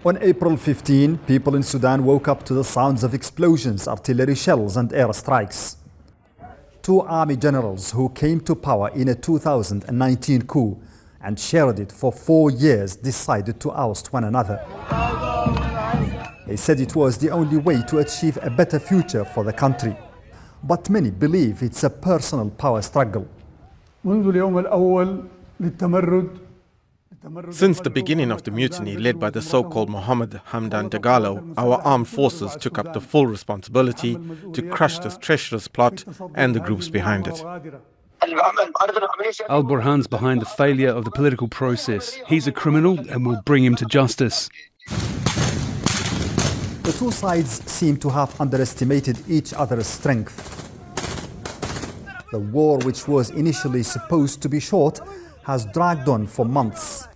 On April 15, people in Sudan woke up to the sounds of explosions, artillery shells and airstrikes. Two army generals who came to power in a 2019 coup and shared it for 4 years decided to oust one another. They said it was the only way to achieve a better future for the country. But many believe it's a personal power struggle. Since the beginning of the mutiny led by the so-called Mohamed HAMDAN DAGALO, our armed forces took up the full responsibility to crush this treacherous plot and the groups behind it. Al-Burhan's behind the failure of the political process. He's a criminal and we'll bring him to justice. The two sides seem to have underestimated each other's strength. The war, which was initially supposed to be short, has dragged on for months.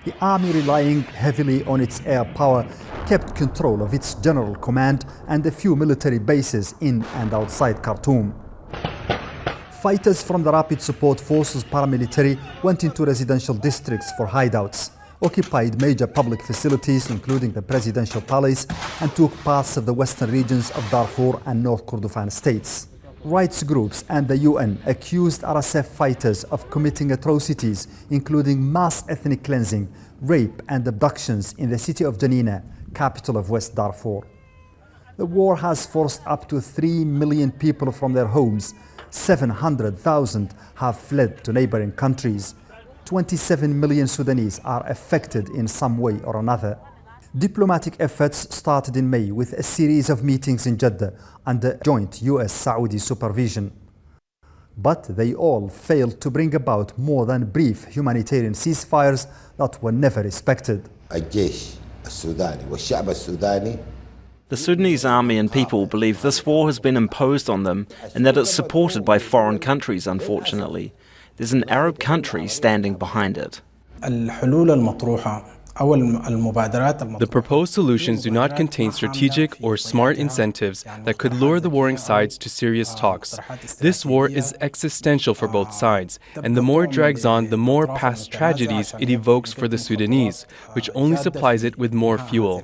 The army, relying heavily on its air power, kept control of its general command and a few military bases in and outside Khartoum. Fighters from the Rapid Support Forces paramilitary went into residential districts for hideouts, occupied major public facilities including the presidential palace, and took parts of the western regions of Darfur and North Kordofan states. Rights groups and the UN accused RSF fighters of committing atrocities, including mass ethnic cleansing, rape and abductions in the city of Janina, capital of West Darfur. The war has forced up to 3 million people from their homes. 700,000 have fled to neighboring countries. 27 million Sudanese are affected in some way or another. Diplomatic efforts started in May with a series of meetings in Jeddah under joint US-Saudi supervision. But they all failed to bring about more than brief humanitarian ceasefires that were never respected. The Sudanese army and people believe this war has been imposed on them and that it's supported by foreign countries, unfortunately. There's an Arab country standing behind it. The proposed solutions do not contain strategic or smart incentives that could lure the warring sides to serious talks. This war is existential for both sides, and the more it drags on, the more past tragedies it evokes for the Sudanese, which only supplies it with more fuel.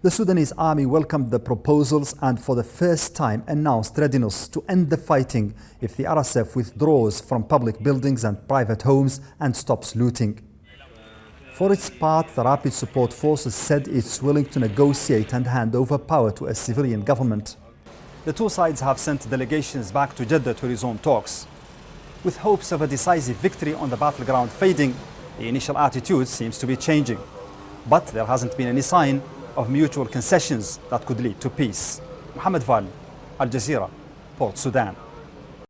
The Sudanese army welcomed the proposals and for the first time announced readiness to end the fighting if the RSF withdraws from public buildings and private homes and stops looting. For its part, the Rapid Support Forces said it's willing to negotiate and hand over power to a civilian government. The two sides have sent delegations back to Jeddah to resume talks. With hopes of a decisive victory on the battleground fading, the initial attitude seems to be changing. But there hasn't been any sign of mutual concessions that could lead to peace. Mohamed Vall, Al Jazeera, Port Sudan.